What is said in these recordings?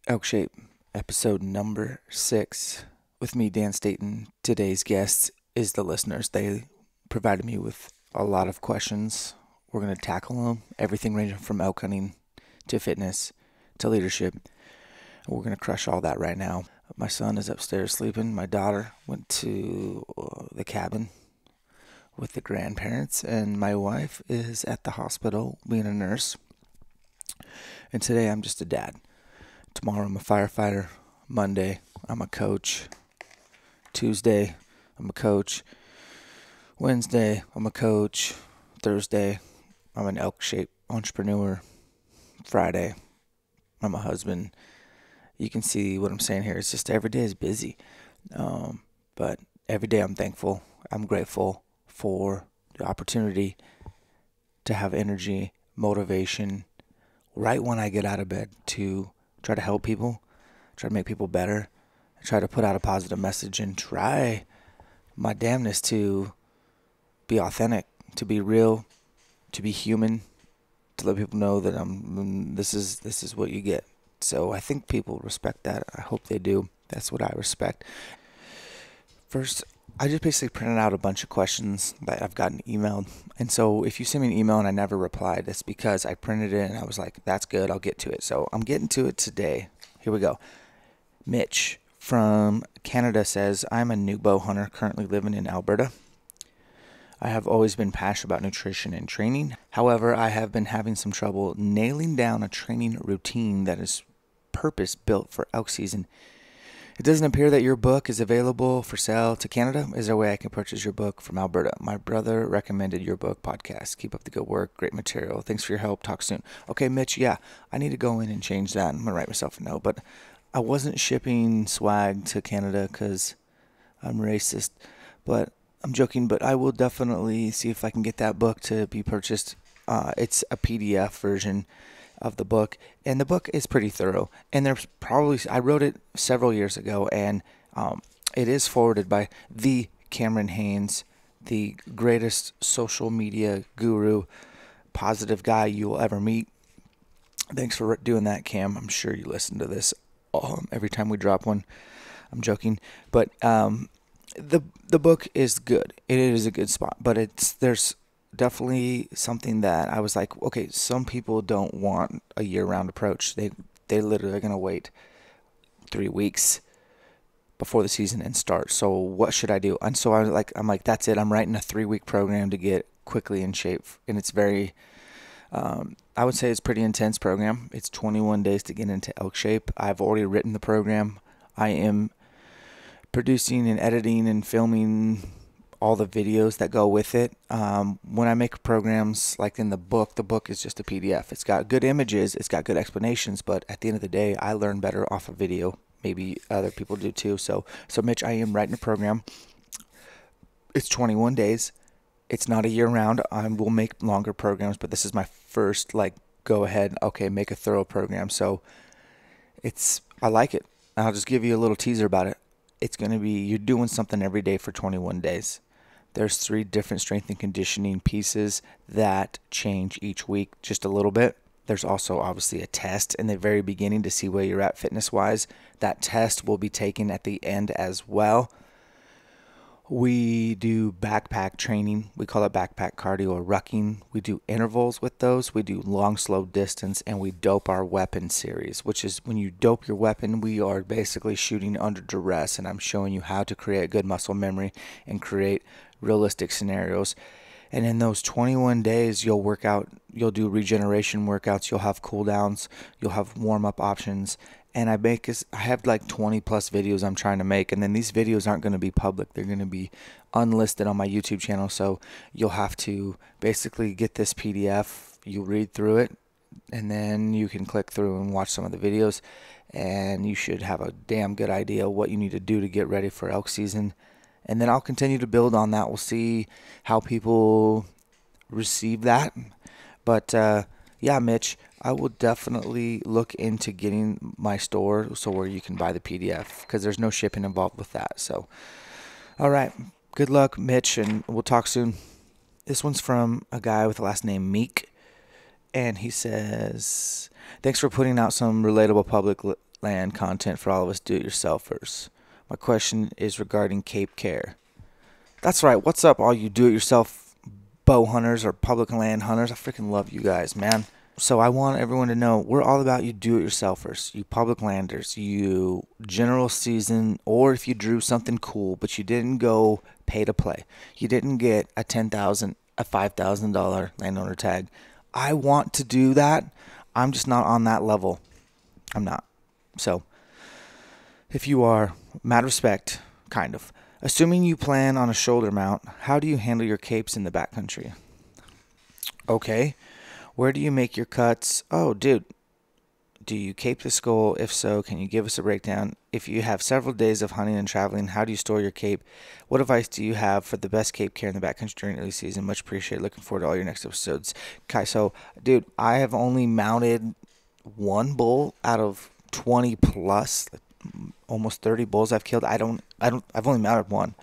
ElkShape, episode number 6. With me, Dan Staten. Today's guest is the listeners. They provided me with a lot of questions. We're going to tackle them. Everything ranging from elk hunting to fitness to leadership. We're going to crush all that right now. My son is upstairs sleeping. My daughter went to the cabin with the grandparents. And my wife is at the hospital being a nurse. And today I'm just a dad. Tomorrow I'm a firefighter. Monday I'm a coach. Tuesday I'm a coach. Wednesday I'm a coach. Thursday I'm an ElkShape entrepreneur. Friday I'm a husband. You can see what I'm saying here. It's just every day is busy. But every day I'm thankful. I'm grateful for the opportunity to have energy, motivation, right when I get out of bed to try to help people, try to make people better, try to put out a positive message, and try my damnness to be authentic, to be real, to be human, to let people know that this is what you get. So I think people respect that. I hope they do. That's what I respect. First, I just basically printed out a bunch of questions that I've gotten emailed. And so if you send me an email and I never replied, that's because I printed it and I was like, that's good, I'll get to it. So I'm getting to it today. Here we go. Mitch from Canada says, I'm a new bow hunter currently living in Alberta. I have always been passionate about nutrition and training. However, I have been having some trouble nailing down a training routine that is purpose-built for elk season. It doesn't appear that your book is available for sale to Canada. Is there a way I can purchase your book from Alberta? My brother recommended your book podcast. Keep up the good work. Great material. Thanks for your help. Talk soon. Okay, Mitch, yeah, I need to go in and change that. I'm going to write myself a note. But I wasn't shipping swag to Canada because I'm racist. But I'm joking. But I will definitely see if I can get that book to be purchased. It's a PDF version of the book, and the book is pretty thorough, and there's probably, I wrote it several years ago, and it is forwarded by the Cameron Haynes, the greatest social media guru, positive guy you will ever meet. Thanks for doing that, Cam. I'm sure you listen to this every time we drop one. I'm joking, but the book is good. It is a good spot, but there's definitely something that I was like, okay, some people don't want a year-round approach. They literally are going to wait 3 weeks before the season and start. So what should I do? And so I'm like, that's it. I'm writing a 3-week program to get quickly in shape. And it's very, I would say it's a pretty intense program. It's 21 days to get into ElkShape. I've already written the program. I am producing and editing and filming all the videos that go with it. When I make programs like in the book is just a PDF. It's got good images, it's got good explanations, but at the end of the day, I learn better off of video. Maybe other people do too. So Mitch, I am writing a program. It's 21 days. It's not a year round. I will make longer programs, but this is my first go ahead, okay, make a thorough program. So I like it. I'll just give you a little teaser about it. It's going to be, you're doing something every day for 21 days. There's 3 different strength and conditioning pieces that change each week just a little bit. There's also obviously a test in the very beginning to see where you're at fitness-wise. That test will be taken at the end as well. We do backpack training. We call it backpack cardio or rucking. We do intervals with those. We do long, slow distance, and we dope our weapon series, which is when you dope your weapon, we are basically shooting under duress, and I'm showing you how to create good muscle memory and create realistic scenarios. And in those 21 days, you'll work out, you'll do regeneration workouts, you'll have cool downs, you'll have warm-up options. And I have like 20 plus videos I'm trying to make, and then these videos aren't going to be public. They're going to be unlisted on my YouTube channel, so you'll have to basically get this PDF, you read through it, and then you can click through and watch some of the videos, and you should have a damn good idea what you need to do to get ready for elk season. And then I'll continue to build on that. We'll see how people receive that. But yeah, Mitch, I will definitely look into getting my store so where you can buy the PDF, because there's no shipping involved with that. So, all right. Good luck, Mitch, and we'll talk soon. This one's from a guy with the last name Meek, and he says, thanks for putting out some relatable public land content for all of us do-it-yourselfers. My question is regarding Cape care. That's right. What's up, all you do-it-yourself bow hunters or public land hunters? I freaking love you guys, man. So I want everyone to know we're all about you do-it-yourselfers, you public landers, you general season, or if you drew something cool, but you didn't go pay to play. You didn't get a $10,000, a $5,000 landowner tag. I want to do that. I'm just not on that level. I'm not. So if you are, mad respect, kind of. Assuming you plan on a shoulder mount, how do you handle your capes in the backcountry? Okay. Where do you make your cuts? Oh, dude. Do you cape the skull? If so, can you give us a breakdown? If you have several days of hunting and traveling, how do you store your cape? What advice do you have for the best cape care in the backcountry during early season? Much appreciated. Looking forward to all your next episodes. Okay, so, dude, I have only mounted one bull out of 20 plus, almost 30 bulls I've killed. I've only mounted one.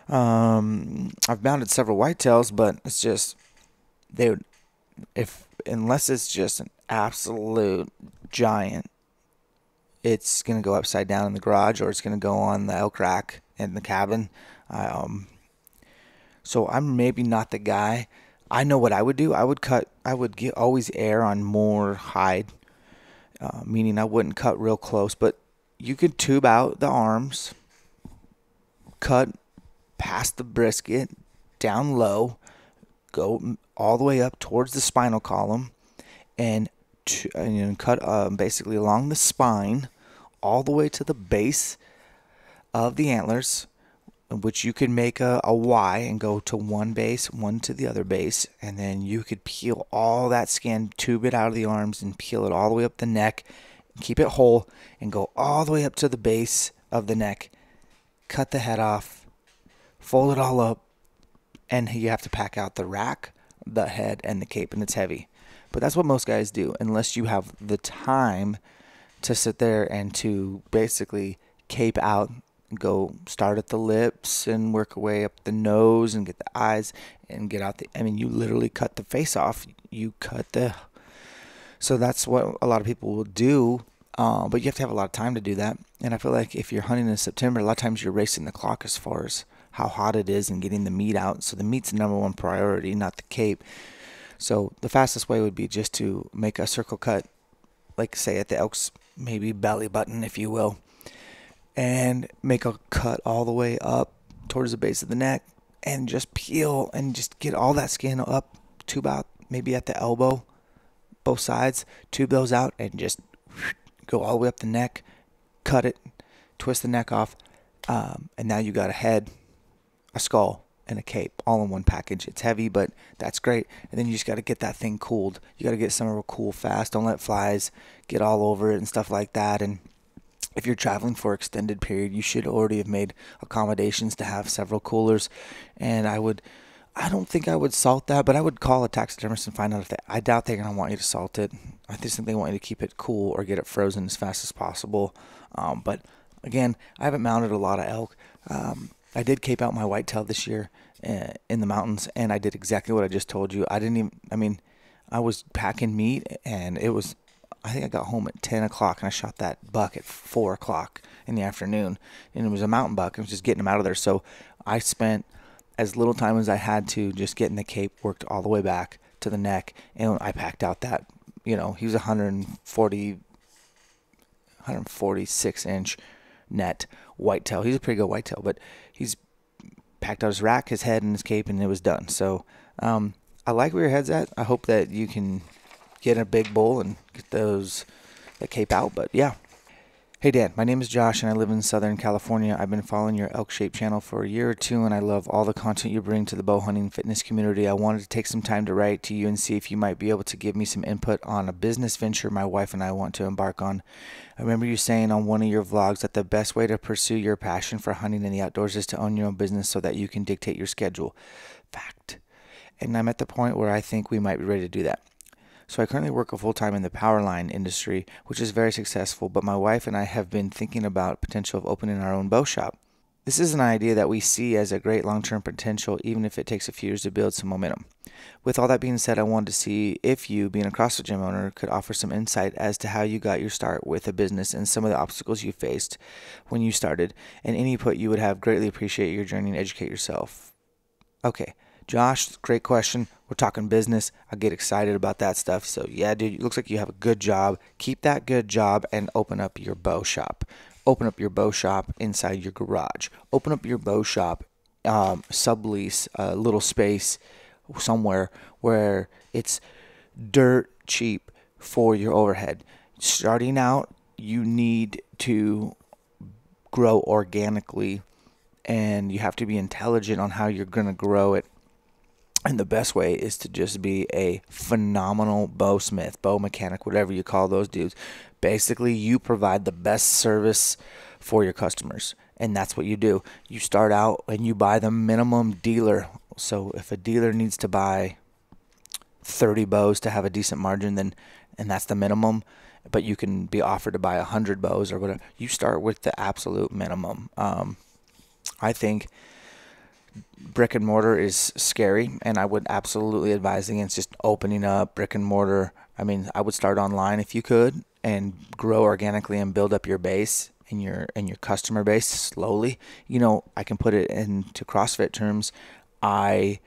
I've mounted several whitetails, but it's just, unless it's just an absolute giant, it's going to go upside down in the garage, or it's going to go on the elk rack in the cabin. So I'm maybe not the guy. I know what I would do. I would always err on more hide, meaning I wouldn't cut real close, but you could tube out the arms, cut past the brisket, down low, go all the way up towards the spinal column, and cut basically along the spine all the way to the base of the antlers, which you could make a Y and go to one base, one to the other base, and then you could peel all that skin, tube it out of the arms, and peel it all the way up the neck, keep it whole, and go all the way up to the base of the neck, cut the head off, fold it all up, and you have to pack out the rack, the head, and the cape, and it's heavy. But that's what most guys do, unless you have the time to sit there and to basically cape out, go start at the lips and work your way up the nose and get the eyes and get out you literally cut the face off. So that's what a lot of people will do, but you have to have a lot of time to do that. And I feel like if you're hunting in September, a lot of times you're racing the clock as far as how hot it is and getting the meat out. So the meat's the number one priority, not the cape. So the fastest way would be just to make a circle cut, like say at the elk's maybe belly button, if you will, and make a cut all the way up towards the base of the neck and just peel and just get all that skin up to about maybe at the elbow, both sides, tube those out and just go all the way up the neck, cut it, twist the neck off, and now you got a head, a skull, and a cape all in one package. It's heavy, but that's great. And then you just got to get that thing cooled. You got to get somewhere cool fast. Don't let flies get all over it and stuff like that. And if you're traveling for an extended period, you should already have made accommodations to have several coolers. And I don't think I would salt that, but I would call a taxidermist and find out I doubt they're going to want you to salt it. I just think they want you to keep it cool or get it frozen as fast as possible. But again, I haven't mounted a lot of elk. I did cape out my whitetail this year in the mountains, and I did exactly what I just told you. I was packing meat, and I think I got home at 10 o'clock, and I shot that buck at 4 o'clock in the afternoon, and it was a mountain buck. I was just getting him out of there, so I spent as little time as I had to just getting the cape worked all the way back to the neck, and I packed out that, he was 146-inch net whitetail. He's a pretty good whitetail, but he's packed out his rack, his head, and his cape, and it was done. So I like where your head's at. I hope that you can get a big bull and get that cape out. But yeah. Hey Dan, my name is Josh and I live in Southern California. I've been following your ElkShape channel for a year or two, and I love all the content you bring to the bow hunting fitness community. I wanted to take some time to write to you and see if you might be able to give me some input on a business venture my wife and I want to embark on. I remember you saying on one of your vlogs that the best way to pursue your passion for hunting in the outdoors is to own your own business so that you can dictate your schedule. Fact. And I'm at the point where I think we might be ready to do that. So I currently work full-time in the power line industry, which is very successful, but my wife and I have been thinking about potential of opening our own bow shop. This is an idea that we see as a great long-term potential, even if it takes a few years to build some momentum. With all that being said, I wanted to see if you, being a CrossFit gym owner, could offer some insight as to how you got your start with a business and some of the obstacles you faced when you started, and any input you would have. Greatly appreciate your journey and educate yourself. Okay, Josh, great question. We're talking business. I get excited about that stuff. So yeah, dude, it looks like you have a good job. Keep that good job and open up your bow shop. Open up your bow shop inside your garage. Open up your bow shop, sublease a little space somewhere where it's dirt cheap for your overhead. Starting out, you need to grow organically, and you have to be intelligent on how you're going to grow it. And the best way is to just be a phenomenal bowsmith, bow mechanic, whatever you call those dudes. Basically, you provide the best service for your customers, and that's what you do. You start out and you buy the minimum dealer. So if a dealer needs to buy 30 bows to have a decent margin, then and that's the minimum, but you can be offered to buy 100 bows or whatever. You start with the absolute minimum. I think brick and mortar is scary, and I would absolutely advise against just opening up brick and mortar. I mean, I would start online if you could and grow organically and build up your base and your customer base slowly. You know, I can put it into CrossFit terms. I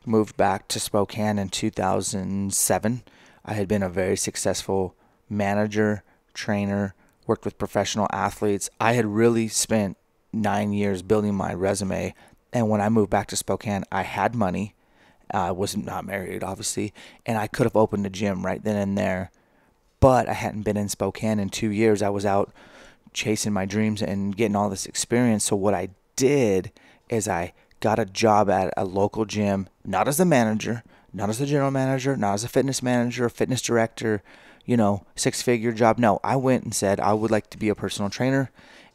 moved back to Spokane in 2007. I had been a very successful manager, trainer, worked with professional athletes. I had really spent 9 years building my resume. And when I moved back to Spokane, I had money. I was not married, obviously, and I could have opened a gym right then and there. But I hadn't been in Spokane in 2 years. I was out chasing my dreams and getting all this experience. So what I did is I got a job at a local gym, not as a manager, not as a general manager, not as a fitness manager, fitness director, six-figure job. No, I went and said I would like to be a personal trainer,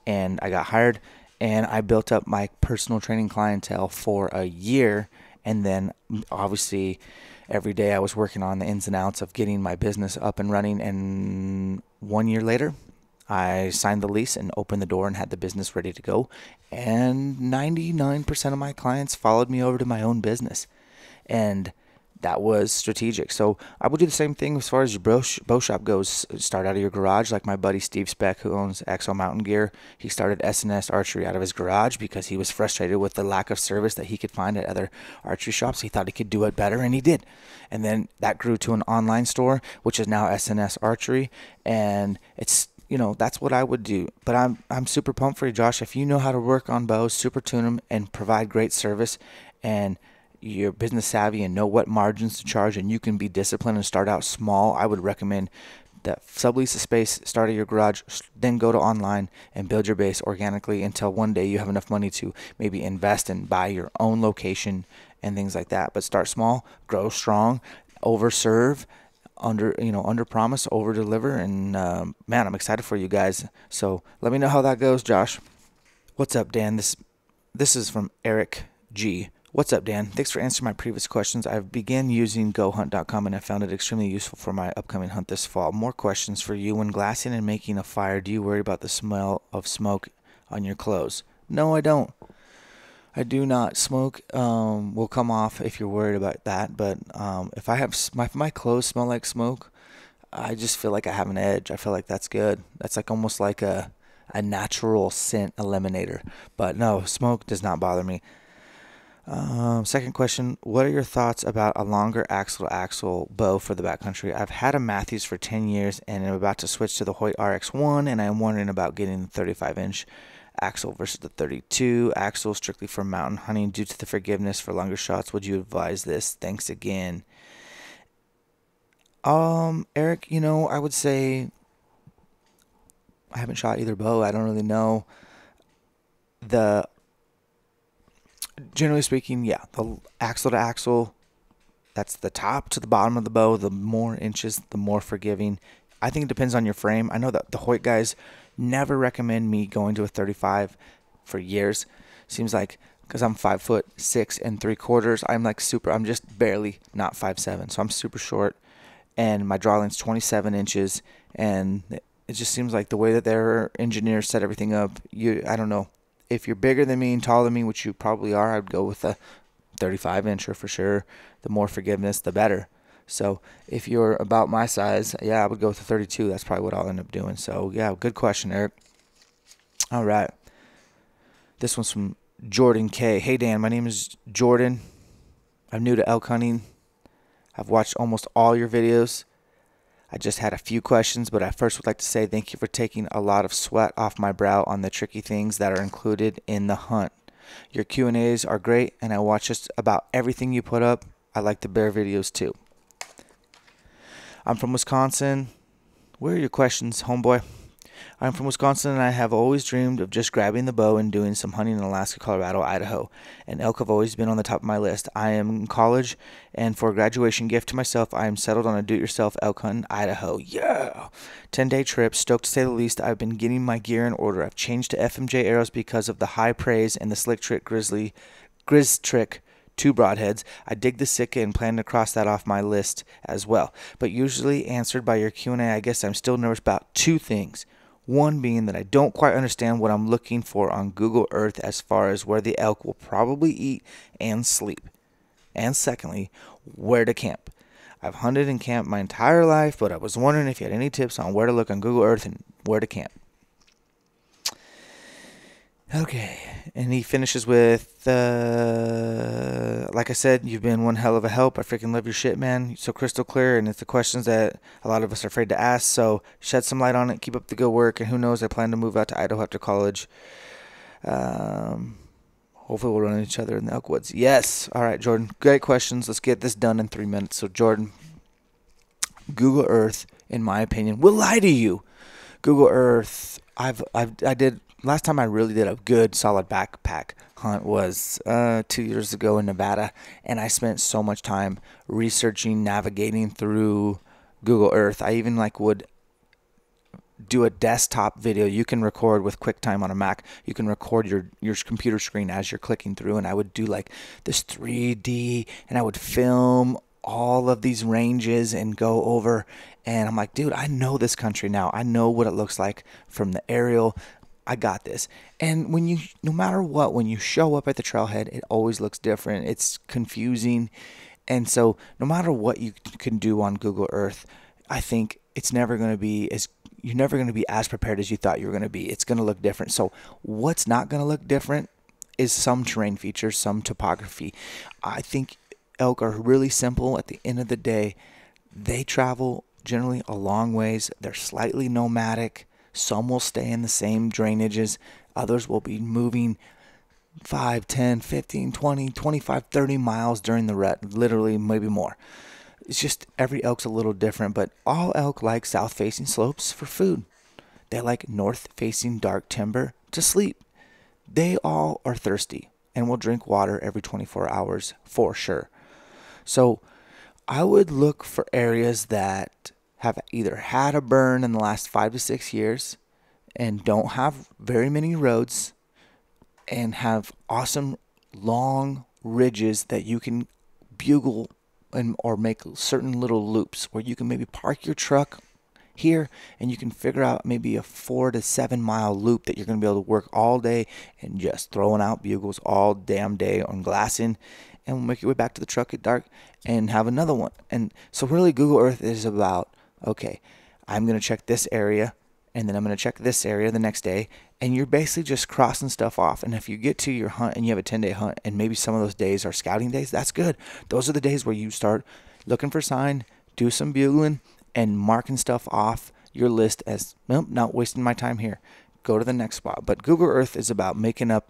and I got hired. And I built up my personal training clientele for a year. And then obviously every day I was working on the ins and outs of getting my business up and running. And 1 year later, I signed the lease and opened the door and had the business ready to go. And 99% of my clients followed me over to my own business. And that was strategic. So I would do the same thing as far as your bow shop goes. Start out of your garage, like my buddy Steve Speck, who owns EXO Mountain Gear. He started S&S Archery out of his garage because he was frustrated with the lack of service that he could find at other archery shops. He thought he could do it better, and he did. And then that grew to an online store, which is now S&S Archery, and it's that's what I would do. But I'm super pumped for you, Josh. If you know how to work on bows, super tune them, and provide great service, and you're business savvy and know what margins to charge, and you can be disciplined and start out small, I would recommend that sublease a space, start at your garage, then go to online and build your base organically until one day you have enough money to maybe invest and buy your own location and things like that. But start small, grow strong, overserve, under promise, over deliver, and man, I'm excited for you guys. So let me know how that goes, Josh. What's up, Dan? This is from Eric G. What's up, Dan? Thanks for answering my previous questions. I've began using GoHunt.com and I found it extremely useful for my upcoming hunt this fall. More questions for you. When glassing and making a fire, do you worry about the smell of smoke on your clothes? No, I don't. I do not. Smoke will come off if you're worried about that. But if my clothes smell like smoke, I just feel like I have an edge. I feel like that's good. That's like almost like a natural scent eliminator. But no, smoke does not bother me. Second question, what are your thoughts about a longer axle-to-axle bow for the backcountry? I've had a Matthews for 10 years and I'm about to switch to the Hoyt RX1, and I'm wondering about getting the 35-inch axle versus the 32 axle strictly for mountain hunting due to the forgiveness for longer shots. Would you advise this? Thanks again. Eric, I would say I haven't shot either bow. I don't really know. Generally speaking, yeah, the axle to axle, that's the top to the bottom of the bow. The more inches, the more forgiving. I think it depends on your frame. I know that the Hoyt guys never recommend me going to a 35 for years. Seems like because I'm 5'6" 3/4, I'm just barely not 5'7", so I'm super short, and my draw line's 27 inches, and it just seems like the way that their engineers set everything up, I don't know. If you're bigger than me and taller than me, which you probably are, I'd go with a 35-incher for sure. The more forgiveness, the better. So if you're about my size, yeah, I would go with a 32. That's probably what I'll end up doing. So, yeah, good question, Eric. All right. This one's from Jordan K. Hey, Dan, my name is Jordan. I'm new to elk hunting. I've watched almost all your videos. I just had a few questions, but I first would like to say thank you for taking a lot of sweat off my brow on the tricky things that are included in the hunt. Your Q&As are great, and I watch just about everything you put up. I like the bear videos too. I'm from Wisconsin. Where are your questions, homeboy? I'm from Wisconsin, and I have always dreamed of just grabbing the bow and doing some hunting in Alaska, Colorado, Idaho. And elk have always been on the top of my list. I am in college, and for a graduation gift to myself, I am settled on a do-it-yourself elk hunt in Idaho. Yeah! 10-day trip, stoked to say the least. I've been getting my gear in order. I've changed to FMJ arrows because of the high praise and the Slick Trick Grizz Trick 2 broadheads. I dig the Sitka and plan to cross that off my list as well. But usually answered by your Q&A, I guess I'm still nervous about 2 things. One being that I don't quite understand what I'm looking for on Google Earth as far as where the elk will probably eat and sleep. And secondly, where to camp. I've hunted and camped my entire life, but I was wondering if you had any tips on where to look on Google Earth and where to camp. Okay, and he finishes with, like I said, you've been one hell of a help. I freaking love your shit, man. You're so crystal clear, and it's the questions that a lot of us are afraid to ask, so shed some light on it. Keep up the good work, and who knows, I plan to move out to Idaho after college. Hopefully we'll run into each other in the elk woods. Yes. All right, Jordan, great questions. Let's get this done in 3 minutes. So, Jordan, Google Earth, in my opinion, will lie to you. Google Earth, I did... Last time I really did a good solid backpack hunt was 2 years ago in Nevada, and I spent so much time researching, navigating through Google Earth. I even would do a desktop video. You can record with QuickTime on a Mac. You can record your computer screen as you're clicking through, and I would do this 3D, and I would film all of these ranges and go over, and I'm like, dude, I know this country now. I know what it looks like from the aerial. I got this. And no matter what, when you show up at the trailhead, it always looks different. It's confusing. And so no matter what you can do on Google Earth, I think you're never going to be as prepared as you thought you were going to be. It's going to look different. So what's not going to look different is some terrain features, some topography. I think elk are really simple. At the end of the day, they travel generally a long ways. They're slightly nomadic. Some will stay in the same drainages. Others will be moving 5, 10, 15, 20, 25, 30 miles during the rut. Literally, maybe more. It's just every elk's a little different, but all elk like south-facing slopes for food. They like north-facing dark timber to sleep. They all are thirsty and will drink water every 24 hours for sure. So I would look for areas that have either had a burn in the last 5 to 6 years and don't have very many roads and have awesome long ridges that you can bugle or make certain little loops where you can maybe park your truck here and you can figure out maybe a 4 to 7 mile loop that you're going to be able to work all day and just throwing out bugles all damn day on glassing, and we'll make your way back to the truck at dark and have another one. And so really Google Earth is about, okay, I'm going to check this area, and then I'm going to check this area the next day, and you're basically just crossing stuff off. And if you get to your hunt and you have a 10-day hunt, and maybe some of those days are scouting days, that's good. Those are the days where you start looking for sign, do some bugling, and marking stuff off your list as, nope, not wasting my time here. Go to the next spot. But Google Earth is about making a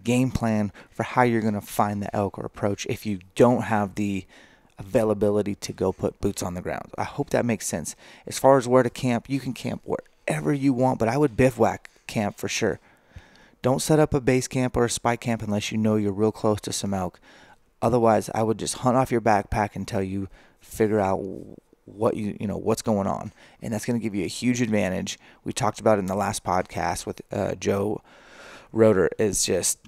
game plan for how you're going to find the elk or approach if you don't have the availability to go put boots on the ground. I hope that makes sense. As far as where to camp, you can camp wherever you want, but I would bivouac camp for sure. Don't set up a base camp or a spike camp unless you know you're real close to some elk. Otherwise, I would just hunt off your backpack until you figure out what's going on, and that's going to give you a huge advantage. We talked about it in the last podcast with Joe Roeder. Is just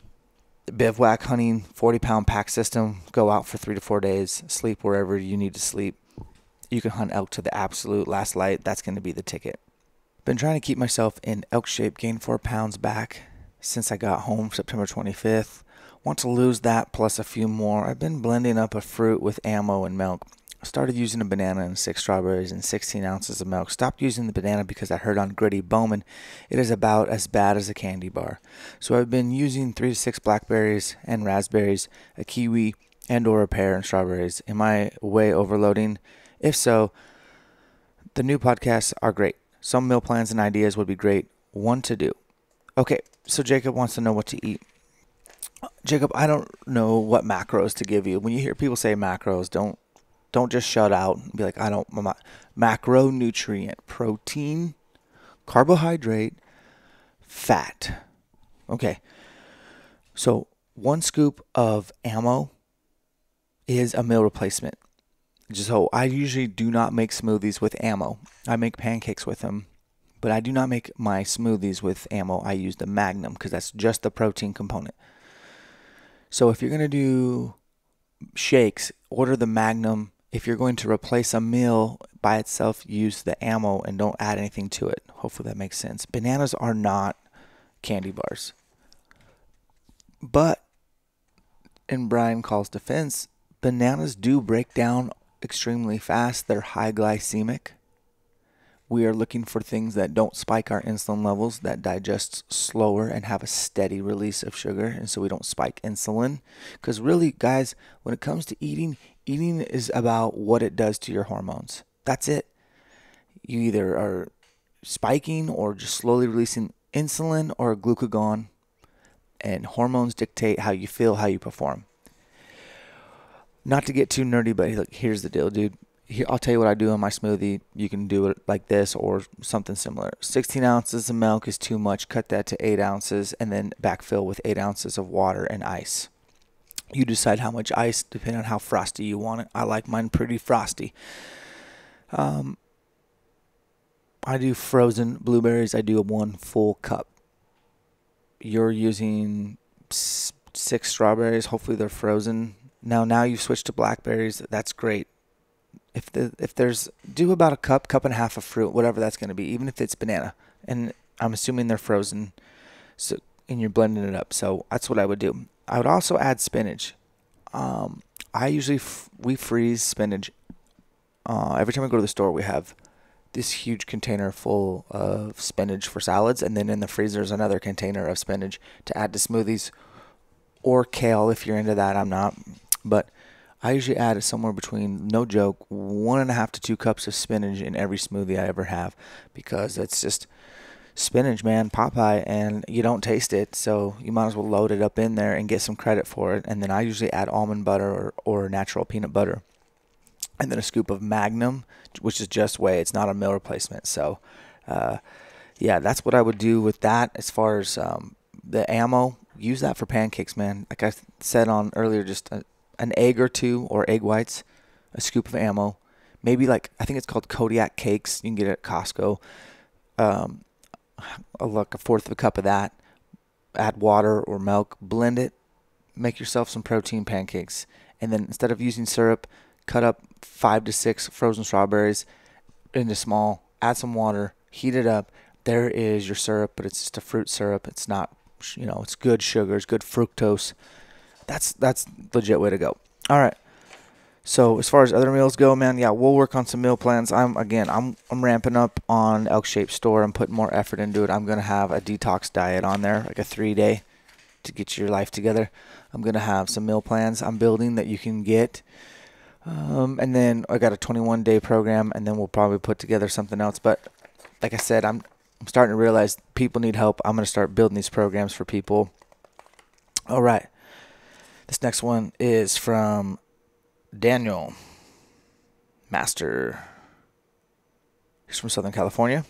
bivouac hunting, 40-pound pack system, go out for 3 to 4 days, sleep wherever you need to sleep. You can hunt elk to the absolute last light. That's going to be the ticket. Been trying to keep myself in elk shape, gained 4 pounds back since I got home September 25th. Want to lose that plus a few more. I've been blending up a fruit with ammo and milk. I started using a banana and 6 strawberries and 16 ounces of milk. Stopped using the banana because I heard on Gritty Bowman it is about as bad as a candy bar. So I've been using 3 to 6 blackberries and raspberries, a kiwi, and or a pear and strawberries. Am I way overloading? If so, the new podcasts are great. Some meal plans and ideas would be great. One to do. Okay, so Jacob wants to know what to eat. Jacob, I don't know what macros to give you. When you hear people say macros, don't just shut out and be like, I don't. Macronutrient, protein, carbohydrate, fat. Okay, so 1 scoop of ammo is a meal replacement. So I usually do not make smoothies with ammo. I make pancakes with them, but I do not make my smoothies with ammo. I use the Mangum because that's just the protein component. So if you're going to do shakes, order the Mangum. If you're going to replace a meal by itself, use the ammo and don't add anything to it. Hopefully that makes sense. Bananas are not candy bars. But in Brian Call's defense, bananas do break down extremely fast. They're high glycemic. We are looking for things that don't spike our insulin levels, that digest slower and have a steady release of sugar, and so we don't spike insulin. Because really, guys, when it comes to eating is about what it does to your hormones. That's it. You either are spiking or just slowly releasing insulin or glucagon, and hormones dictate how you feel, how you perform. Not to get too nerdy, but look, here's the deal, dude. Here, I'll tell you what I do in my smoothie. You can do it like this or something similar. 16 ounces of milk is too much. Cut that to 8 ounces and then backfill with 8 ounces of water and ice. You decide how much ice depending on how frosty you want it. I like mine pretty frosty. I do frozen blueberries. I do 1 full cup. You're using 6 strawberries. Hopefully they're frozen. Now you've switched to blackberries. That's great. If there's, do about a cup and a half of fruit, whatever that's going to be, even if it's banana. And I'm assuming they're frozen, so and you're blending it up. So that's what I would do. I would also add spinach. I usually we freeze spinach. Every time we go to the store, we have this huge container full of spinach for salads, and then in the freezer is another container of spinach to add to smoothies, or kale if you're into that. I'm not, but I usually add somewhere between, no joke, 1.5 to 2 cups of spinach in every smoothie I ever have, because it's just spinach, man, Popeye, and you don't taste it, so you might as well load it up in there and get some credit for it. And then I usually add almond butter or natural peanut butter, and then a scoop of Magnum, which is just whey. It's not a meal replacement. So, yeah, that's what I would do with that. As far as the ammo, use that for pancakes, man. Like I said on earlier, just an egg or 2 or egg whites, a scoop of ammo, maybe like, I think it's called Kodiak cakes. You can get it at Costco. Look, 1/4 of a cup of that. Add water or milk, blend it, make yourself some protein pancakes, and then instead of using syrup, cut up 5 to 6 frozen strawberries into small, add some water, heat it up. There is your syrup, but it's just a fruit syrup. It's not, it's good sugars, good fructose. That's legit way to go. All right. So as far as other meals go, man, yeah, we'll work on some meal plans. I'm ramping up on ElkShape store. I'm putting more effort into it. I'm gonna have a detox diet on there, like a 3-day, to get your life together. I'm gonna have some meal plans I'm building that you can get, and then I got a 21-day program, and then we'll probably put together something else. But like I said, I'm starting to realize people need help. I'm gonna start building these programs for people. All right. This next one is from Daniel Master. He's from Southern California.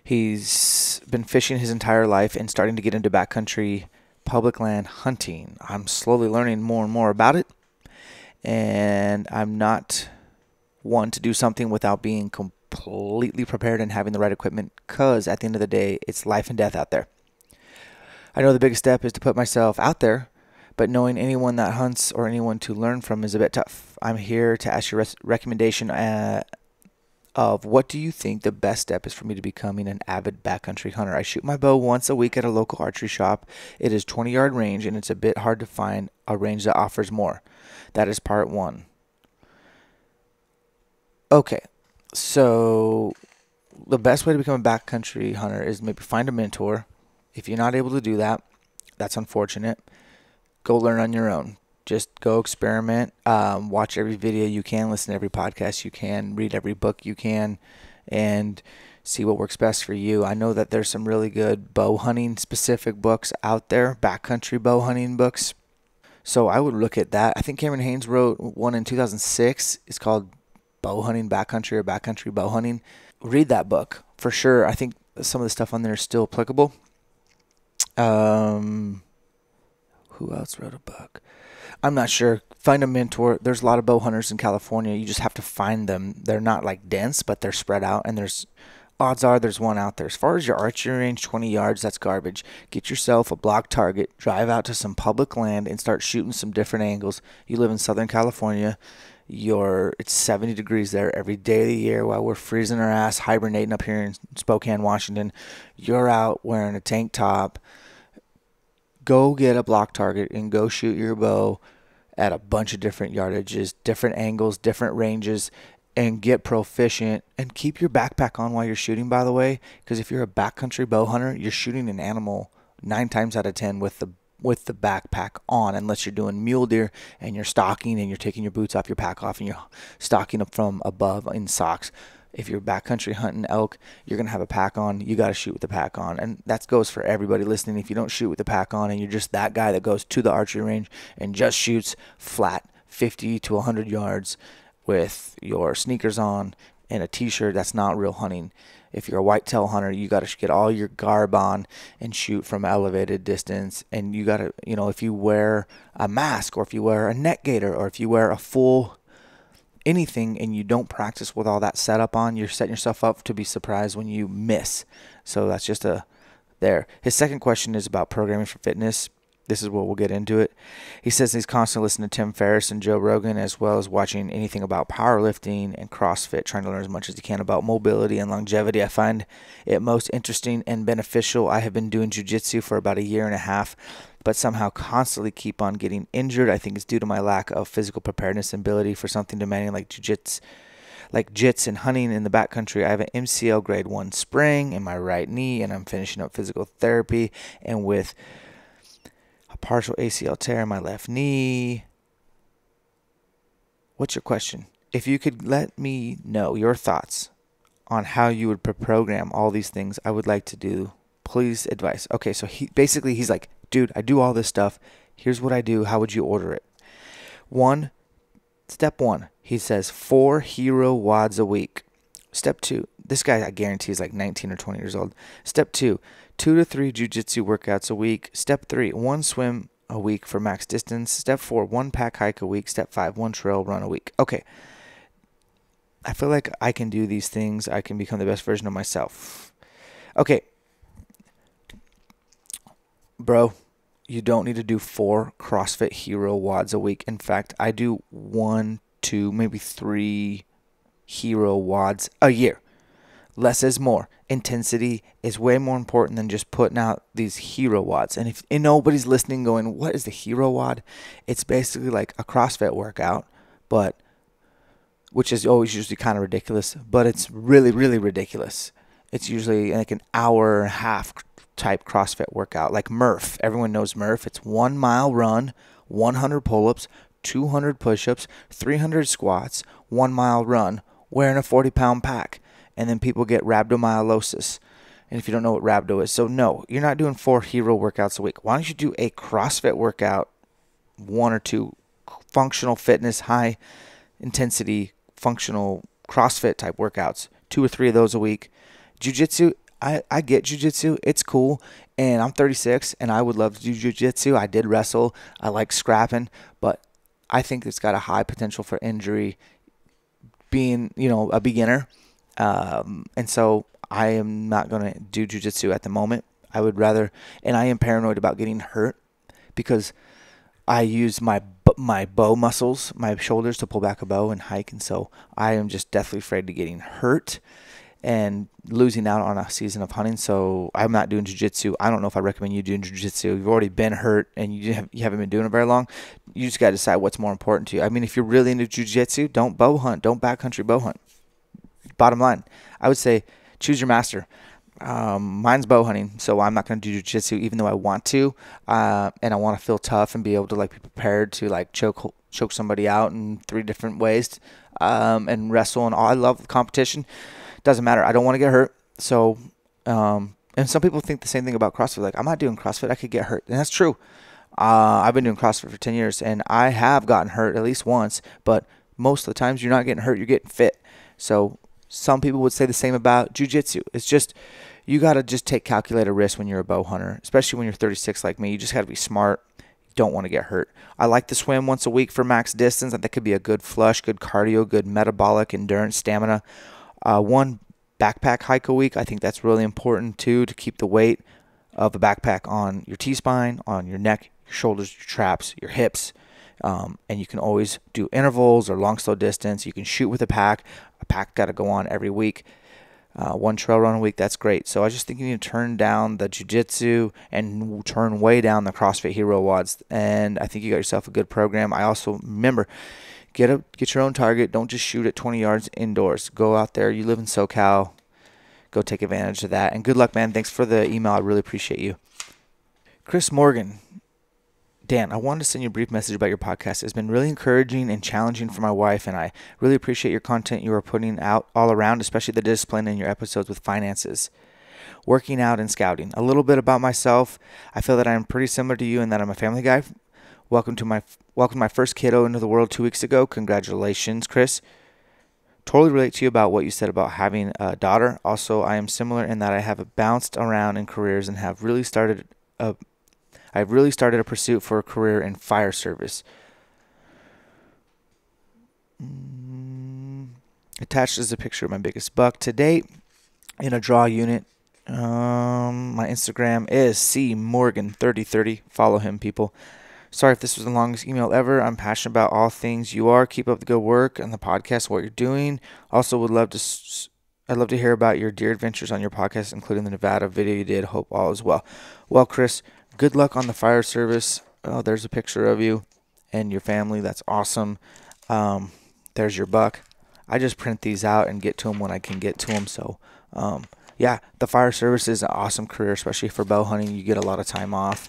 He's been fishing his entire life and starting to get into backcountry public land hunting. I'm slowly learning more and more about it, and I'm not one to do something without being completely prepared and having the right equipment, because at the end of the day, it's life and death out there. I know the biggest step is to put myself out there, but knowing anyone that hunts or anyone to learn from is a bit tough. I'm here to ask your recommendation of of what do you think the best step is for me to becoming an avid backcountry hunter? I shoot my bow once a week at a local archery shop. It is 20-yard range, and it's a bit hard to find a range that offers more. That is part one. Okay, so the best way to become a backcountry hunter is maybe find a mentor. If you're not able to do that, that's unfortunate. Go learn on your own. Just go experiment, watch every video you can, listen to every podcast you can, read every book you can, and see what works best for you. I know that there's some really good bow hunting specific books out there, backcountry bow hunting books. So I would look at that. I think Cameron Haynes wrote one in 2006. It's called Bow Hunting Backcountry or Backcountry Bow Hunting. Read that book for sure. I think some of the stuff on there is still applicable. Who else wrote a book? I'm not sure. Find a mentor. There's a lot of bow hunters in California. You just have to find them. They're not like dense, but they're spread out, and there's odds are there's one out there. As far as your archery range, 20 yards, that's garbage. Get yourself a block target, drive out to some public land, and start shooting some different angles. You live in Southern California. It's 70 degrees there every day of the year while we're freezing our ass, hibernating up here in Spokane, Washington. You're out wearing a tank top. Go get a block target and go shoot your bow at a bunch of different yardages, different angles, different ranges, and get proficient. And keep your backpack on while you're shooting, by the way, because if you're a backcountry bow hunter, you're shooting an animal 9 times out of 10 with the backpack on, unless you're doing mule deer and you're stalking and you're taking your boots off, your pack off, and you're stalking up from above in socks. If you're backcountry hunting elk, you're going to have a pack on. You got to shoot with the pack on. And that goes for everybody listening. If you don't shoot with the pack on and you're just that guy that goes to the archery range and just shoots flat 50 to 100 yards with your sneakers on and a t-shirt, that's not real hunting. If you're a whitetail hunter, you got to get all your garb on and shoot from elevated distance. And you got to, if you wear a mask or if you wear a neck gaiter or if you wear a full anything and you don't practice with all that setup on, you're setting yourself up to be surprised when you miss. So that's just there. His second question is about programming for fitness. This is where we'll get into it. He says he's constantly listening to Tim Ferriss and Joe Rogan, as well as watching anything about powerlifting and CrossFit, trying to learn as much as he can about mobility and longevity. I find it most interesting and beneficial. I have been doing jiu-jitsu for about a year and a half, but somehow constantly keep on getting injured. I think it's due to my lack of physical preparedness and ability for something demanding like jiu-jitsu. Like jits and hunting in the backcountry. I have an MCL grade 1 sprain in my right knee, and I'm finishing up physical therapy, and with a partial ACL tear in my left knee. What's your question? If you could let me know your thoughts on how you would program all these things I would like to do, please advise. Okay, so he's like, dude, I do all this stuff. Here's what I do. How would you order it? Step 1, he says 4 hero wads a week. Step 2, this guy I guarantee is like 19 or 20 years old. Step 2, 2 to 3 jiu-jitsu workouts a week. Step 3, 1 swim a week for max distance. Step 4, 1 pack hike a week. Step 5, 1 trail run a week. Okay, I feel like I can do these things. I can become the best version of myself. Okay, bro, you don't need to do 4 CrossFit Hero wads a week. In fact, I do 1, 2, maybe 3 Hero wads a year. Less is more. Intensity is way more important than just putting out these hero wads. And if nobody's listening going, what is the hero wad? It's basically like a CrossFit workout, which is always usually kind of ridiculous, but it's really, really ridiculous. It's usually like an hour and a half type CrossFit workout, like Murph. Everyone knows Murph. It's 1 mile run, 100 pull-ups, 200 push-ups, 300 squats, 1 mile run, wearing a 40-pound pack. And then people get rhabdomyolysis. And if you don't know what rhabdo is, so no, you're not doing 4 hero workouts a week. Why don't you do a CrossFit workout, 1 or 2 functional fitness, high intensity, functional CrossFit type workouts, 2 or 3 of those a week. Jiu-jitsu, I get jiu-jitsu. It's cool. And I'm 36 and I would love to do jiu-jitsu. I did wrestle. I like scrapping, but I think it's got a high potential for injury being, a beginner. And so I am not going to do jiu-jitsu at the moment. I would rather, and I am paranoid about getting hurt because I use my my bow muscles, my shoulders to pull back a bow and hike. And so I am just deathly afraid to getting hurt and losing out on a season of hunting. So I'm not doing jiu-jitsu. I don't know if I recommend you doing jiu-jitsu. You've already been hurt and you haven't been doing it very long. You just got to decide what's more important to you. I mean, if you're really into jiu-jitsu, don't bow hunt. Don't backcountry bow hunt. Bottom line, I would say choose your master. Mine's bow hunting, so I'm not going to do jiu-jitsu even though I want to. And I want to feel tough and be able to like be prepared to like choke somebody out in 3 different ways and wrestle and all. I love competition. Doesn't matter. I don't want to get hurt. So, and some people think the same thing about CrossFit. Like, I'm not doing CrossFit. I could get hurt. And that's true. I've been doing CrossFit for 10 years, and I have gotten hurt at least once. But most of the times, you're not getting hurt. You're getting fit. So, some people would say the same about jiu-jitsu. It's just, you got to just take calculated risks when you're a bow hunter, especially when you're 36 like me. You just got to be smart. You don't want to get hurt. I like to swim once a week for max distance. I think could be a good flush, good cardio, good metabolic endurance, stamina. One backpack hike a week. I think that's really important too, to keep the weight of a backpack on your T-spine, on your neck, your shoulders, your traps, your hips. And you can always do intervals or long slow distance. You can shoot with a pack. A pack got to go on every week. One trail run a week, that's great. So I was just thinking you need to turn down the jiu-jitsu and turn way down the CrossFit Hero WODs. And I think you got yourself a good program. I also remember, get your own target. Don't just shoot at 20 yards indoors. Go out there. You live in SoCal. Go take advantage of that. And good luck, man. Thanks for the email. I really appreciate you. Chris Morgan. Dan, I wanted to send you a brief message about your podcast. It's been really encouraging and challenging for my wife, and I really appreciate your content you are putting out all around, especially the discipline in your episodes with finances, working out, and scouting. A little bit about myself. I feel that I am pretty similar to you in that I'm a family guy. Welcome my first kiddo into the world 2 weeks ago. Congratulations, Chris. Totally relate to you about what you said about having a daughter. Also, I am similar in that I have bounced around in careers and have really started a pursuit for a career in fire service. Attached is a picture of my biggest buck to date in a draw unit. My Instagram is cmorgan3030. Follow him, people. Sorry if this was the longest email ever. I'm passionate about all things you are. Keep up the good work and the podcast, what you're doing. Also, I'd love to hear about your deer adventures on your podcast, including the Nevada video you did. Hope all is well. Well, Chris, good luck on the fire service. Oh, there's a picture of you and your family. That's awesome. There's your buck. I just print these out and get to them when I can get to them. So, yeah, the fire service is an awesome career, especially for bow hunting. You get a lot of time off.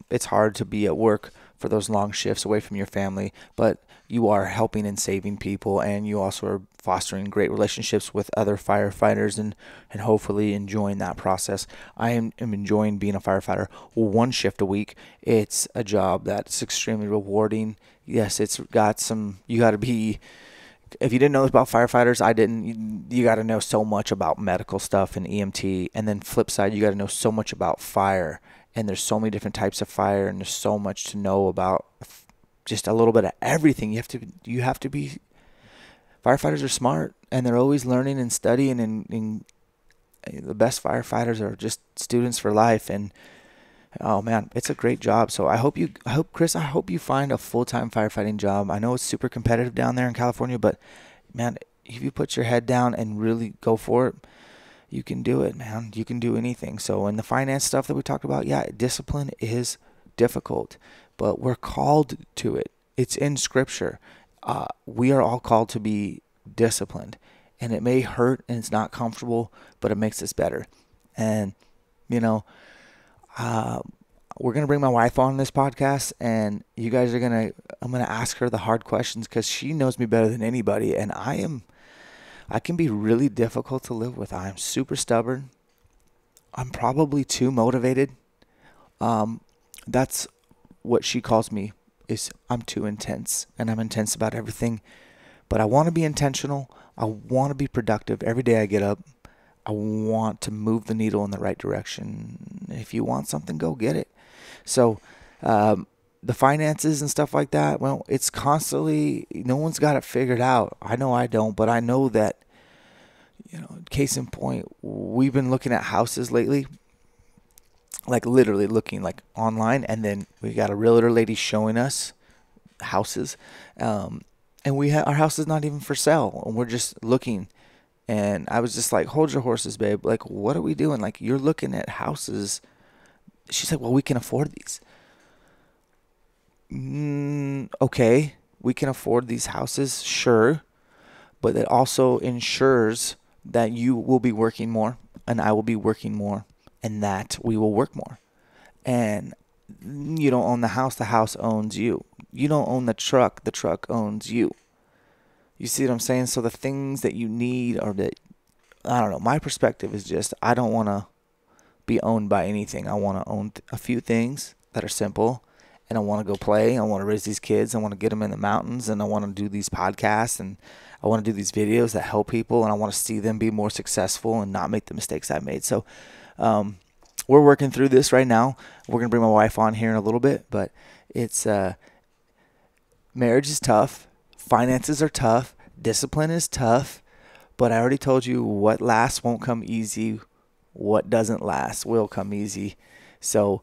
It's hard to be at work for those long shifts away from your family, but you are helping and saving people, and you also are fostering great relationships with other firefighters and hopefully enjoying that process. I am enjoying being a firefighter 1 shift a week. It's a job that's extremely rewarding. Yes, it's got some, you got to be, if you didn't know about firefighters, I didn't, you got to know so much about medical stuff and EMT, and then flip side, you got to know so much about fire, and there's so many different types of fire, and there's so much to know about just a little bit of everything. You have to be, firefighters are smart, and they're always learning and studying, and the best firefighters are just students for life. And oh man, it's a great job. So Chris, I hope you find a full-time firefighting job. I know it's super competitive down there in California, but man, if you put your head down and really go for it, you can do it, man. You can do anything. So in the finance stuff that we talked about, yeah, discipline is difficult, but we're called to it. It's in scripture. We are all called to be disciplined, and it may hurt and it's not comfortable, but it makes us better. And, we're going to bring my wife on this podcast, and you guys I'm going to ask her the hard questions because she knows me better than anybody. And I can be really difficult to live with. I'm super stubborn. I'm probably too motivated. That's what she calls me, is I'm too intense, and I'm intense about everything. But I want to be intentional. I want to be productive every day I get up. I want to move the needle in the right direction. If you want something, go get it. So the finances and stuff like that, well, it's constantly, no one's got it figured out. I know I don't, but I know that, case in point, we've been looking at houses lately, like literally looking like online, and then we got a realtor lady showing us houses. And our house is not even for sale, and we're just looking. And I was just like, hold your horses, babe. Like, what are we doing? Like, you're looking at houses. She's like, well, we can afford these. Okay, we can afford these houses, sure. But it also ensures that you will be working more and I will be working more and that we will work more. And you don't own the house owns you. You don't own the truck owns you. You see what I'm saying? So the things that you need are that, I don't know, my perspective is just, I don't want to be owned by anything. I want to own a few things that are simple, and I want to go play. I want to raise these kids. I want to get them in the mountains, and I want to do these podcasts, and I want to do these videos that help people, and I want to see them be more successful and not make the mistakes I made. So we're working through this right now. We're going to bring my wife on here in a little bit, but it's marriage is tough. Finances are tough. Discipline is tough. But I already told you what lasts won't come easy. What doesn't last will come easy. So,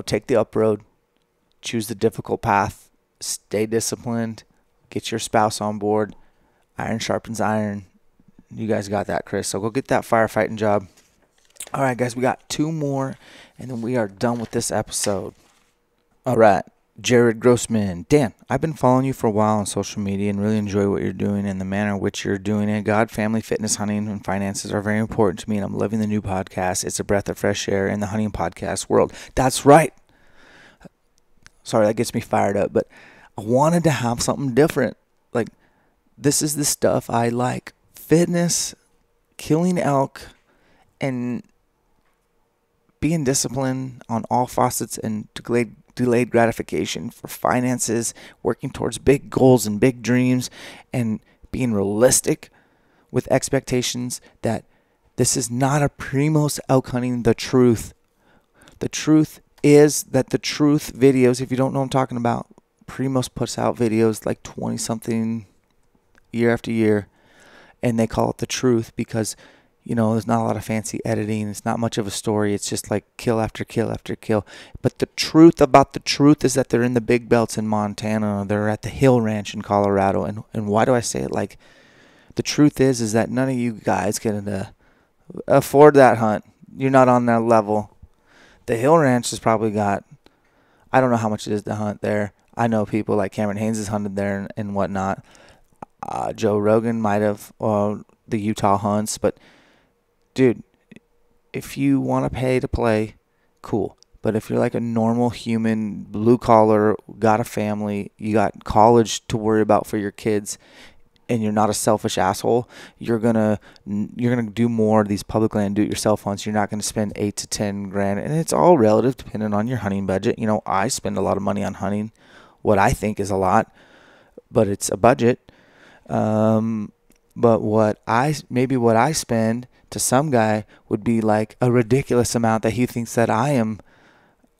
take the up road. Choose the difficult path. Stay disciplined. Get your spouse on board. Iron sharpens iron. You guys got that, Chris. So go get that firefighting job. All right, guys, we got 2 more, and then we are done with this episode. All right. Jared Grossman. Dan, I've been following you for a while on social media and really enjoy what you're doing and the manner in which you're doing it. God, family, fitness, hunting, and finances are very important to me, and I'm loving the new podcast. It's a breath of fresh air in the hunting podcast world. That's right. Sorry, that gets me fired up, but I wanted to have something different. Like, this is the stuff I like. Fitness, killing elk, and being disciplined on all facets and delayed gratification for finances, working towards big goals and big dreams, and being realistic with expectations that this is not a Primos elk hunting the truth. The truth is that the truth videos, if you don't know what I'm talking about, Primos puts out videos like 20-something year after year, and they call it the truth because there's not a lot of fancy editing. It's not much of a story. It's just like kill after kill after kill. But the truth about the truth is that they're in the big belts in Montana. They're at the Hill Ranch in Colorado. And why do I say it like the truth is that none of you guys can afford that hunt. You're not on that level. The Hill Ranch has probably got, I don't know how much it is to hunt there. I know people like Cameron Haynes has hunted there and whatnot. Joe Rogan might have, the Utah hunts, but dude, if you want to pay to play, cool. But if you're like a normal human, blue collar, got a family, you got college to worry about for your kids, and you're not a selfish asshole, you're gonna do more of these public land do-it-yourself hunts. You're not gonna spend $8 to $10,000, and it's all relative depending on your hunting budget. I spend a lot of money on hunting, what I think is a lot, but it's a budget. But what I spend to some guy would be like a ridiculous amount that he thinks that I am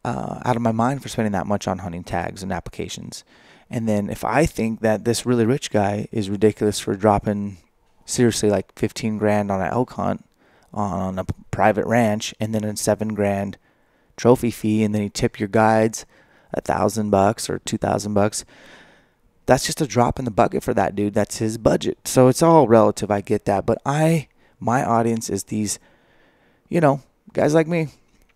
out of my mind for spending that much on hunting tags and applications. And then if I think that this really rich guy is ridiculous for dropping seriously like $15,000 on an elk hunt on a private ranch, and then a $7,000 trophy fee, and then you tip your guides $1,000 or $2,000, that's just a drop in the bucket for that dude. That's his budget. So it's all relative. I get that. But my audience is these, guys like me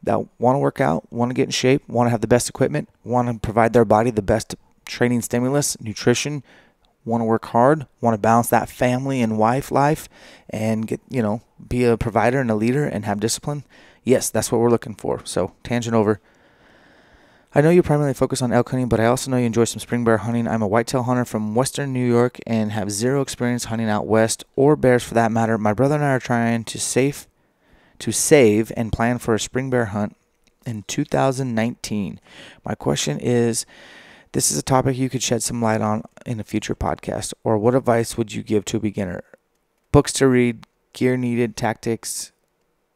that want to work out, want to get in shape, want to have the best equipment, want to provide their body the best training stimulus, nutrition, want to work hard, want to balance that family and wife life, and get, be a provider and a leader and have discipline. Yes, that's what we're looking for. So tangent over. I know you primarily focus on elk hunting, but I also know you enjoy some spring bear hunting. I'm a whitetail hunter from western New York and have zero experience hunting out west, or bears for that matter. My brother and I are trying to save and plan for a spring bear hunt in 2019. My question is, this is a topic you could shed some light on in a future podcast, or what advice would you give to a beginner? Books to read, gear needed, tactics.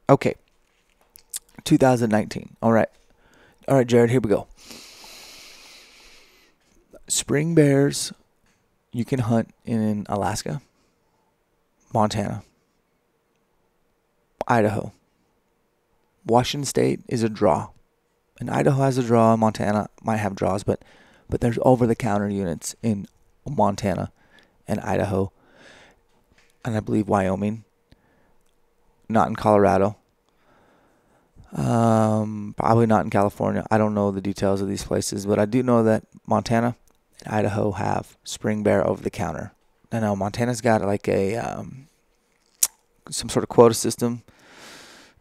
Okay, 2019. All right, Jared, here we go. Spring bears, you can hunt in Alaska, Montana, Idaho. Washington State is a draw. And Idaho has a draw. Montana might have draws, but But there's over-the-counter units in Montana and Idaho, and I believe Wyoming. Not in Colorado. Probably not in California. I don't know the details of these places, but I do know that Montana and Idaho have spring bear over-the-counter. I know Montana's got like a some sort of quota system,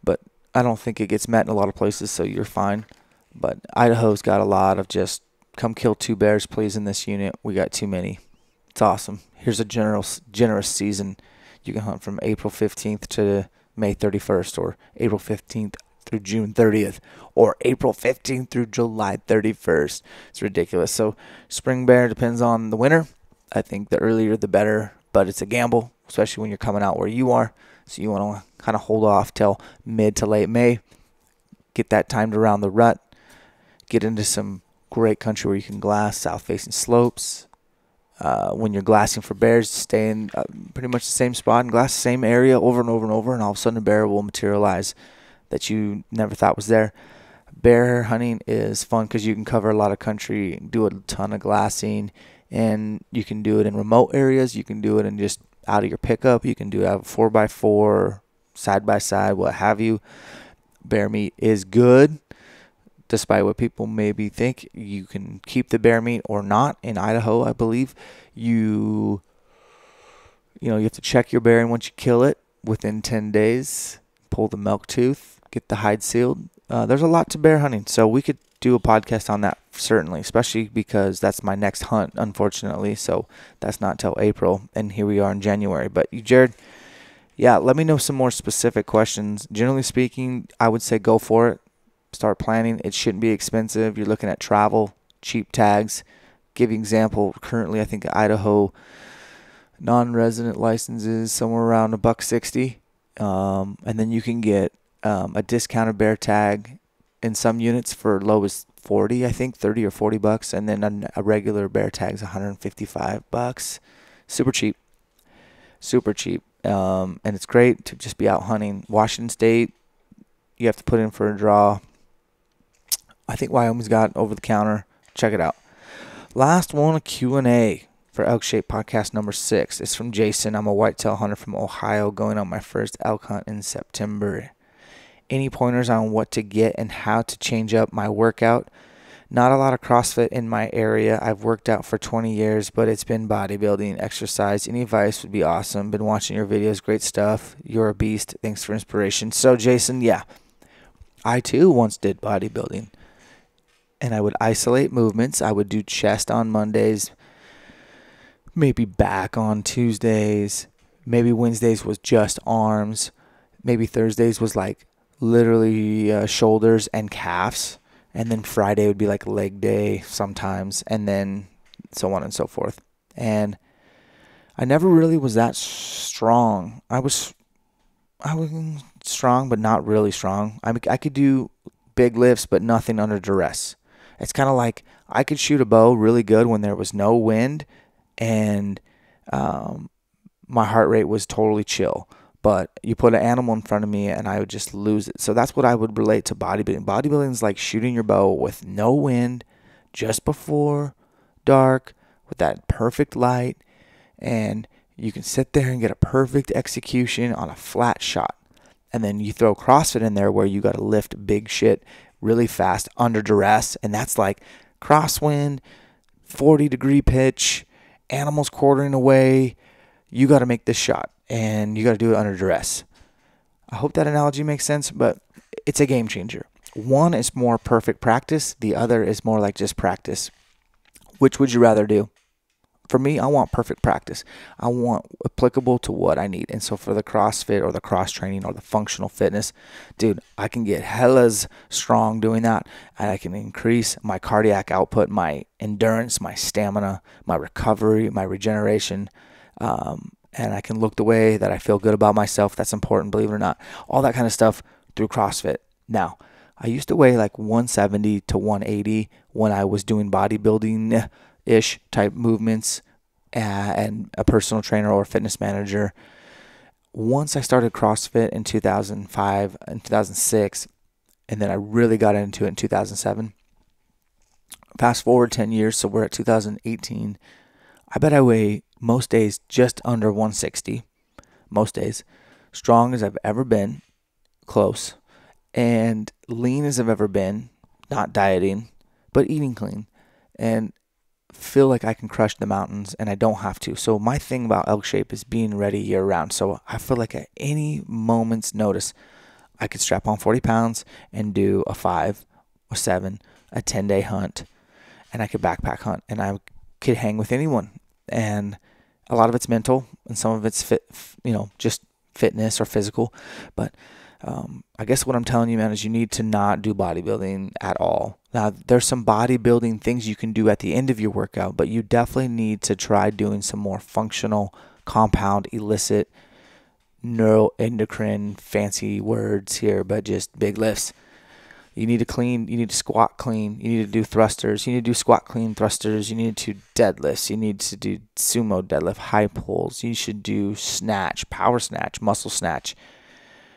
but I don't think it gets met in a lot of places, so you're fine. But Idaho's got a lot of just, come kill 2 bears, please, in this unit. We got too many. It's awesome. Here's a generous season. You can hunt from April 15th to May 31st, or April 15th through June 30th, or April 15th through July 31st. It's ridiculous. So spring bear depends on the winter. I think the earlier the better, but it's a gamble, especially when you're coming out where you are. So you want to kind of hold off till mid to late May, get that timed around the rut, get into some great country where you can glass, south-facing slopes. When you're glassing for bears, stay in pretty much the same spot and glass the same area over and over and over, and all of a sudden a bear will materialize that you never thought was there. Bear hunting is fun because you can cover a lot of country, do a ton of glassing, and you can do it in remote areas. You can do it in just out of your pickup. You can do it out of 4x4, side-by-side, what have you. Bear meat is good. Despite what people maybe think, you can keep the bear meat or not. In Idaho, I believe, you have to check your bear, and once you kill it, within 10 days, pull the milk tooth, get the hide sealed. There's a lot to bear hunting, so we could do a podcast on that, certainly, especially because that's my next hunt, unfortunately. So that's not till April, and here we are in January. But Jared, yeah, let me know some more specific questions. Generally speaking, I would say go for it. Start planning. It shouldn't be expensive. You're looking at travel, cheap tags. Give you an example. Currently, I think Idaho non-resident licenses somewhere around $160, and then you can get a discounted bear tag in some units for low as 40, I think, 30 or $40, and then a regular bear tag's $155. Super cheap. And it's great to just be out hunting. Washington State, you have to put in for a draw. I think Wyoming's got over the counter. Check it out. Last one, a Q&A for ElkShape Podcast number 6. It's from Jason. I'm a whitetail hunter from Ohio going on my first elk hunt in September. Any pointers on what to get and how to change up my workout? Not a lot of CrossFit in my area. I've worked out for 20 years, but it's been bodybuilding, exercise. Any advice would be awesome. Been watching your videos. Great stuff. You're a beast. Thanks for inspiration. So, Jason, yeah, I too once did bodybuilding. And I would isolate movements. I would do chest on Mondays, maybe back on Tuesdays. Maybe Wednesdays was just arms. Maybe Thursdays was like literally shoulders and calves, and then Friday would be like leg day sometimes, and then so on and so forth. And I never really was that strong. I was strong, but not really strong. I could do big lifts, but nothing under duress. It's kind of like I could shoot a bow really good when there was no wind, and my heart rate was totally chill. But you put an animal in front of me and I would just lose it. So that's what I would relate to bodybuilding. Bodybuilding is like shooting your bow with no wind, just before dark, with that perfect light. And you can sit there and get a perfect execution on a flat shot. And then you throw CrossFit in there where you got to lift big shit really fast under duress. And that's like crosswind, 40-degree pitch, animals quartering away. You got to make this shot. And you got to do it under duress. I hope that analogy makes sense, but it's a game changer. One is more perfect practice. The other is more like just practice. Which would you rather do? For me, I want perfect practice. I want applicable to what I need. And so for the CrossFit or the cross training or the functional fitness, dude, I can get hellas strong doing that. And I can increase my cardiac output, my endurance, my stamina, my recovery, my regeneration, and I can look the way that I feel good about myself. That's important, believe it or not. All that kind of stuff through CrossFit. Now, I used to weigh like 170 to 180 when I was doing bodybuilding-ish type movements and a personal trainer or fitness manager. Once I started CrossFit in 2005 and 2006, and then I really got into it in 2007, Fast forward 10 years, so we're at 2018. I bet I weigh most days just under 160. Most days. Strong as I've ever been. Close. And lean as I've ever been. Not dieting, but eating clean. And feel like I can crush the mountains, and I don't have to. So my thing about ElkShape is being ready year round. So I feel like at any moment's notice, I could strap on 40 pounds and do a 5 or 7, a 10-day hunt, and I could backpack hunt, and I could hang with anyone. And a lot of it's mental, and some of it's just fitness or physical. But I guess what I'm telling you, man, is you need to not do bodybuilding at all. Now, there's some bodybuilding things you can do at the end of your workout, but you definitely need to try doing some more functional, compound, illicit, neuroendocrine, fancy words here, but just big lifts. You need to clean, you need to squat clean, you need to do thrusters, you need to do squat clean thrusters, you need to do deadlifts, you need to do sumo deadlift, high pulls, you should do snatch, power snatch, muscle snatch,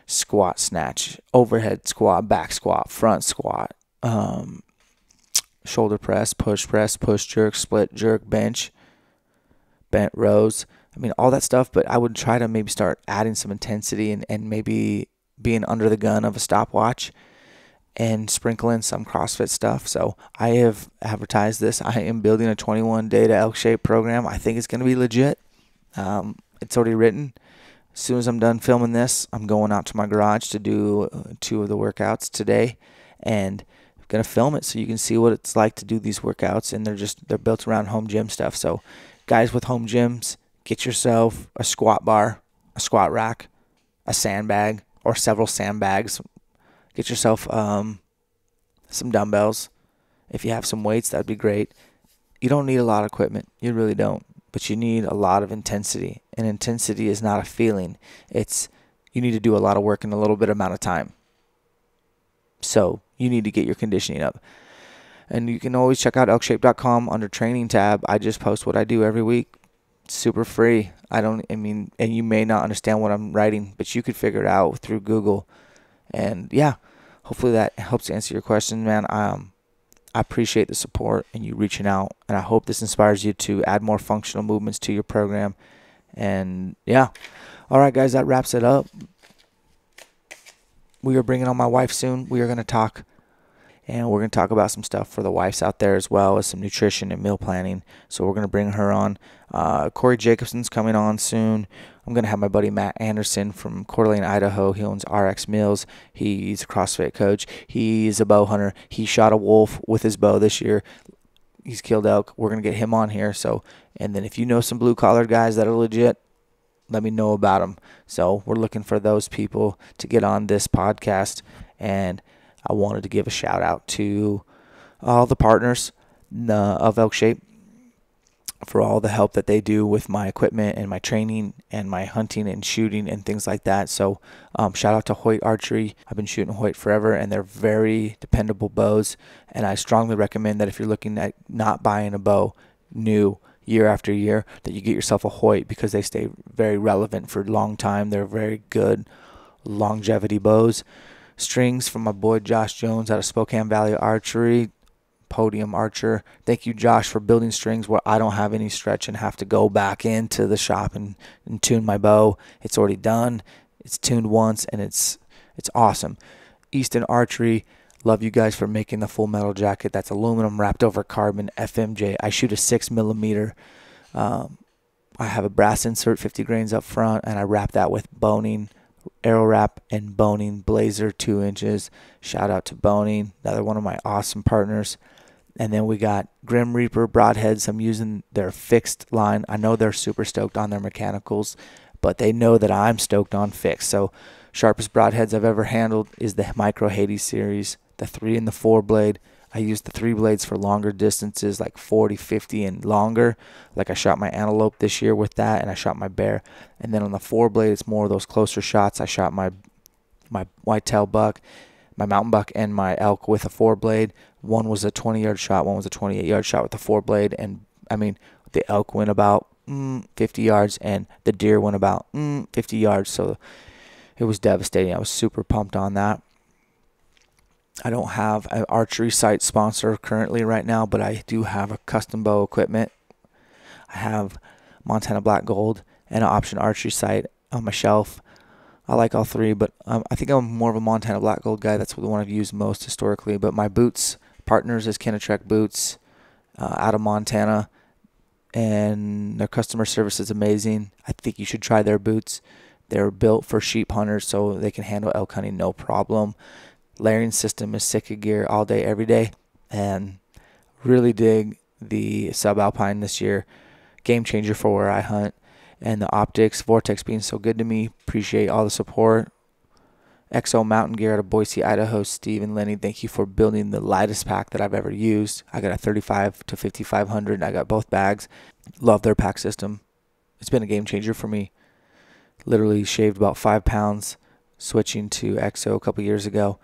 squat snatch, overhead squat, back squat, front squat, shoulder press, push jerk, split jerk, bench, bent rows. I mean, all that stuff, but I would try to maybe start adding some intensity and maybe being under the gun of a stopwatch and sprinkle in some CrossFit stuff. So I have advertised this. I am building a 21-day to ElkShape program. I think it's going to be legit. It's already written. As soon as I'm done filming this, I'm going out to my garage to do 2 of the workouts today, and I'm going to film it so you can see what it's like to do these workouts. And they're built around home gym stuff. So guys with home gyms, get yourself a squat bar, a squat rack, a sandbag, or several sandbags. Get yourself some dumbbells. If you have some weights, that'd be great. You don't need a lot of equipment. You really don't. But you need a lot of intensity. And intensity is not a feeling. You need to do a lot of work in a little bit amount of time. So you need to get your conditioning up. And you can always check out ElkShape.com under training tab. I just post what I do every week. It's super free. And you may not understand what I'm writing, but you could figure it out through Google. And yeah, hopefully that helps answer your question, man. I appreciate the support and you reaching out, and I hope this inspires you to add more functional movements to your program. And yeah, all right, guys, that wraps it up. We are bringing on my wife soon. We are going to talk, and we're going to talk about some stuff for the wives out there as well as some nutrition and meal planning. So we're going to bring her on. Corey Jacobson's coming on soon. I'm going to have my buddy Matt Anderson from Coeur d'Alene, Idaho. He owns RX Mills. He's a CrossFit coach. He's a bow hunter. He shot a wolf with his bow this year. He's killed elk. We're going to get him on here. And then if you know some blue-collar guys that are legit, let me know about them. So we're looking for those people to get on this podcast. And I wanted to give a shout-out to all the partners of ElkShape for all the help that they do with my equipment and my training and my hunting and shooting and things like that. So shout out to Hoyt Archery. I've been shooting Hoyt forever, and they're very dependable bows. And I strongly recommend that if you're looking at not buying a bow new year after year, that you get yourself a Hoyt, because they stay very relevant for a long time. They're very good longevity bows. Strings from my boy Josh Jones out of Spokane Valley Archery. Podium archer. Thank you, Josh, for building strings where I don't have any stretch and have to go back into the shop and tune my bow. It's already done. It's tuned once, and it's awesome. Easton Archery. Love you guys for making the full metal jacket. That's aluminum wrapped over carbon FMJ. I shoot a 6mm. I have a brass insert, 50 grains up front, and I wrap that with Bohning arrow wrap and Bohning blazer 2 inches. Shout out to Bohning, another one of my awesome partners. And then we got Grim Reaper broadheads. I'm using their fixed line. I know they're super stoked on their mechanicals, but they know that I'm stoked on fixed. So sharpest broadheads I've ever handled is the Micro Hades series, the 3 and the 4 blade. I use the 3 blades for longer distances, like 40, 50, and longer. Like I shot my antelope this year with that, and I shot my bear. And then on the 4 blade, it's more of those closer shots. I shot my whitetail buck, my mountain buck, and my elk with a 4 blade. One was a 20-yard shot, one was a 28-yard shot with the 4 blade. And I mean, the elk went about 50 yards, and the deer went about 50 yards. So it was devastating. I was super pumped on that. I don't have an archery site sponsor currently right now, but I do have a custom bow equipment. I have Montana Black Gold and an option archery site on my shelf. I like all three, but I think I'm more of a Montana Black Gold guy. That's the one I've used most historically. But my boots partners is Kenetrek Boots out of Montana, and their customer service is amazing. I think you should try their boots. They're built for sheep hunters, so they can handle elk hunting no problem. Layering system is Sitka Gear all day, every day, and really dig the subalpine this year. Game changer for where I hunt. And the optics, Vortex being so good to me. Appreciate all the support. EXO Mountain Gear out of Boise, Idaho. Steve and Lenny, thank you for building the lightest pack that I've ever used. I got a 35 to 5500. I got both bags. Love their pack system. It's been a game changer for me. Literally shaved about 5 pounds switching to EXO a couple years ago.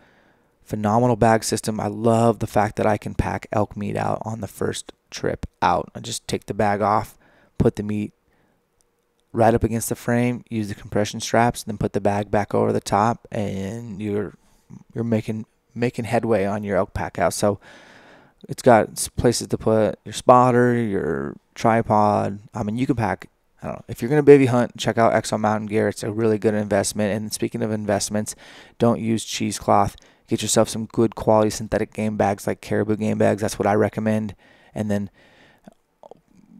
Phenomenal bag system. I love the fact that I can pack elk meat out on the first trip out. I just take the bag off, put the meat right up against the frame, use the compression straps, then put the bag back over the top, and you're making headway on your elk pack out. So it's got places to put your spotter, your tripod. I mean, you can pack, I don't know, if you're going to baby hunt, check out EXO Mountain Gear. It's a really good investment. And speaking of investments, don't use cheesecloth. Get yourself some good quality synthetic game bags like Caribou game bags. That's what I recommend. And then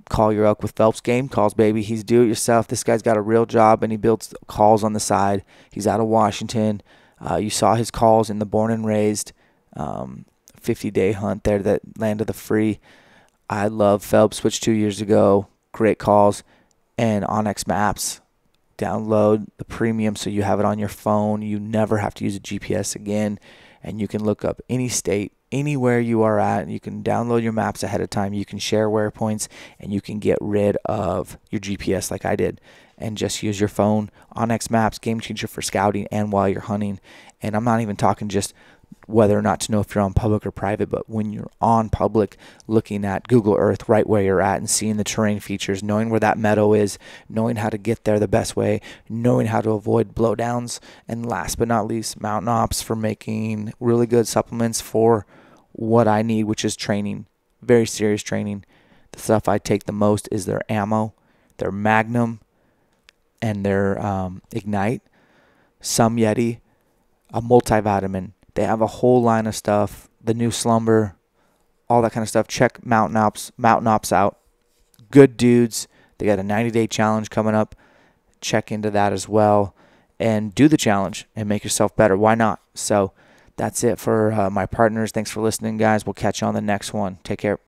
call your elk with Phelps game calls, baby. He's do-it-yourself. This guy's got a real job, and he builds calls on the side. He's out of Washington. You saw his calls in the Born and Raised 50-day hunt there that landed the free. I love Phelps. Switched 2 years ago. Great calls. And OnXMaps. Download the premium so you have it on your phone. You never have to use a GPS again. And you can look up any state, anywhere you are at. You can download your maps ahead of time. You can share waypoints, and you can get rid of your GPS like I did and just use your phone. OnXMaps, game changer for scouting and while you're hunting. And I'm not even talking just whether or not to know if you're on public or private, but when you're on public, looking at Google Earth right where you're at and seeing the terrain features, knowing where that meadow is, knowing how to get there the best way, knowing how to avoid blowdowns, and last but not least, Mountain Ops for making really good supplements for what I need, which is training, very serious training. The stuff I take the most is their ammo, their Magnum, and their Ignite, some Yeti, a multivitamin. They have a whole line of stuff, the new Slumber, all that kind of stuff. Check Mountain Ops out. Good dudes. They got a 90-day challenge coming up. Check into that as well. And do the challenge and make yourself better. Why not? So that's it for my partners. Thanks for listening, guys. We'll catch you on the next one. Take care.